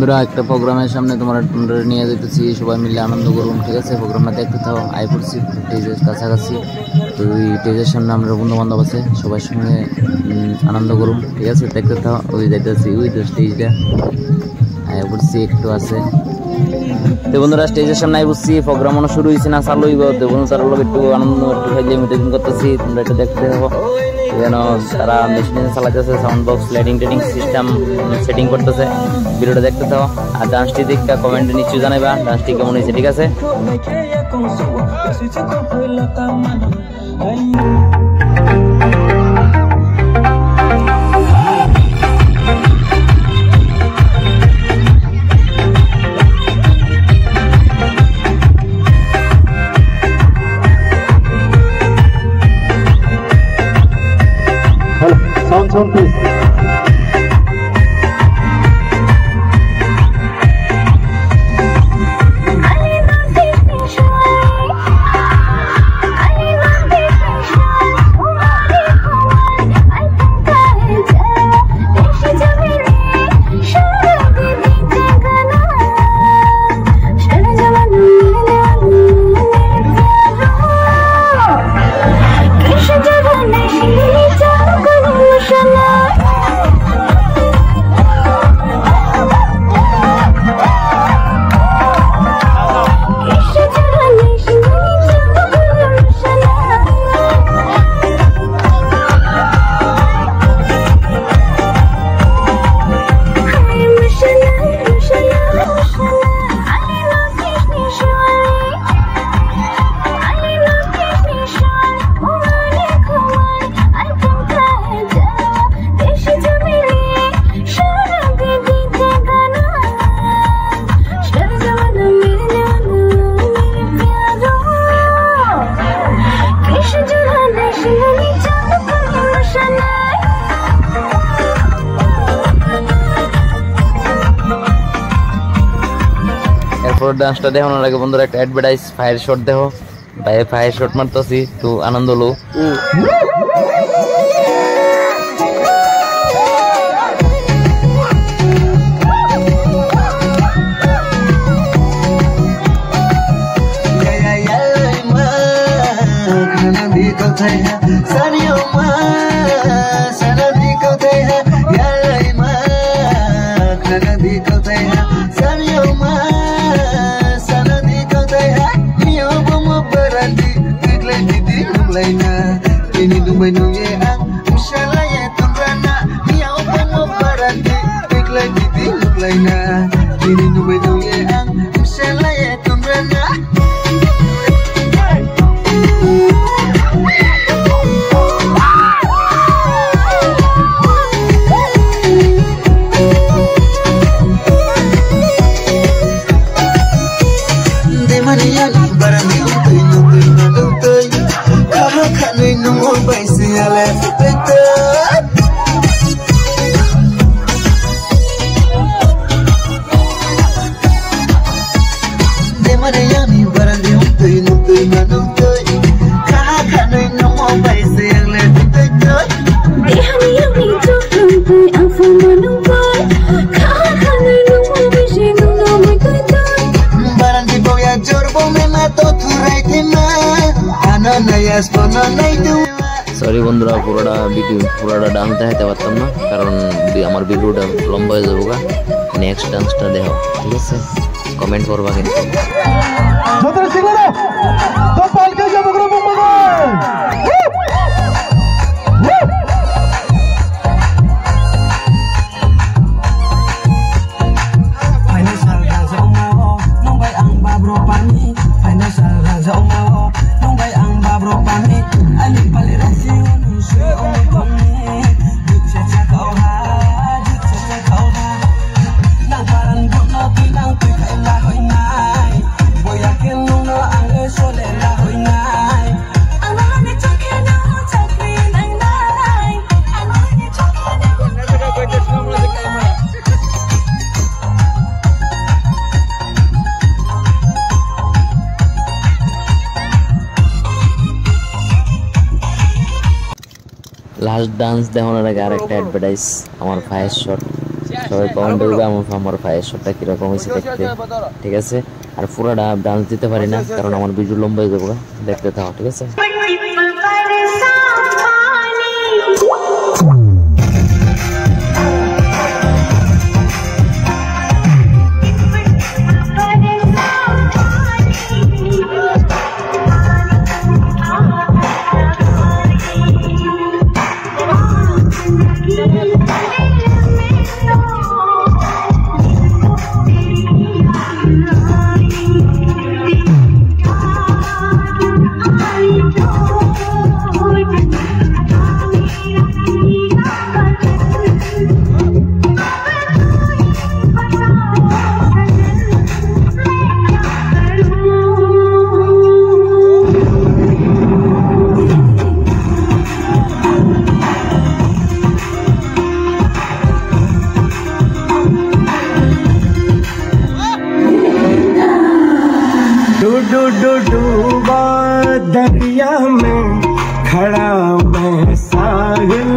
বন্ধুরা একটা প্রোগ্রামের সামনে তোমরা নিয়ে যেতেছি, সবাই মিলে আনন্দ করুন। ঠিক আছে, প্রোগ্রামটা দেখতে থাও। আই পড়ছি স্টেজের কাছাকাছি, তো ওই স্টেজের সামনে আমরা বন্ধু বান্ধব আছে, সবার সঙ্গে আনন্দ করুন। ঠিক আছে, দেখতে থাও। ওই যাইতেছি, ওই তো স্টেজটা আই পড়ছি একটু আছে। তো বন্ধুরা স্টেজের সামনে আই বসছি, প্রোগ্রাম মনে শুরু হয়েছে না চালু হইব। তো বন্ধু তার লোক একটু আনন্দ একটু খাইলে মিটিং করতেছি, তোমরা একটু দেখতে থাকো। যেন তারা মেশিন চালাতেছে, সাউন্ড বক্স লাইটিং টেটিং সিস্টেম সেটিং করতেছে। ভিডিওটা দেখতে থাও। আর ডান্সটি দেখতে কমেন্টে নিশ্চয়ই জানাইবা ডান্সটি কেমন হয়েছে। ঠিক আছে, Sound please. এরপর ডান্সটা দেখানোর আগে বন্ধুরা একটা অ্যাডভার্টাইজ ফায়ার শট দেখো। ভাই ফায়ার শট মারতেছি, তো আনন্দ লো। Ini dumai nungye ang Inshallah ya tunrana Miao pango barati Iklai didi nuklaina Ini dumai nungye ang Inshallah ya tunrana Demani yani barani Utai nutai nanutai Kanui nunggu baisi ale fiteka Demane yani barandi untui nuntui manungtui Kanui nunggu baisi ale fiteka Dehani yani jokuntui afu manungtui Kanui nunggu baisi nunggu muitui Barandi boya jorbo mema toturai tema sorry বন্ধুরা, পুরোটা dance দেখাতে পারতাম না, কারণ আমার ভিডিওটা লম্বা হয়ে যাবো। নেক্সট ডান্সটা দেখো। ঠিক আছে, কমেন্ট করবা কিন্তু। লাস্ট ডান্স দেখানোর আগে আরেকটা অ্যাডভার্টাইজ আমার ফায়ার শট। সবাই কমেন্ট করবে আমার পায়ের শটটা কিরকম হয়েছে দেখতে, ঠিক আছে? আর পুরোটা ডান্স দিতে পারি না কারণ আমার ভিডিও লম্বা হয়ে যাবে, দেখতে থাকো, ঠিক আছে? डूबा दरिया में खड़ा मैं साहिल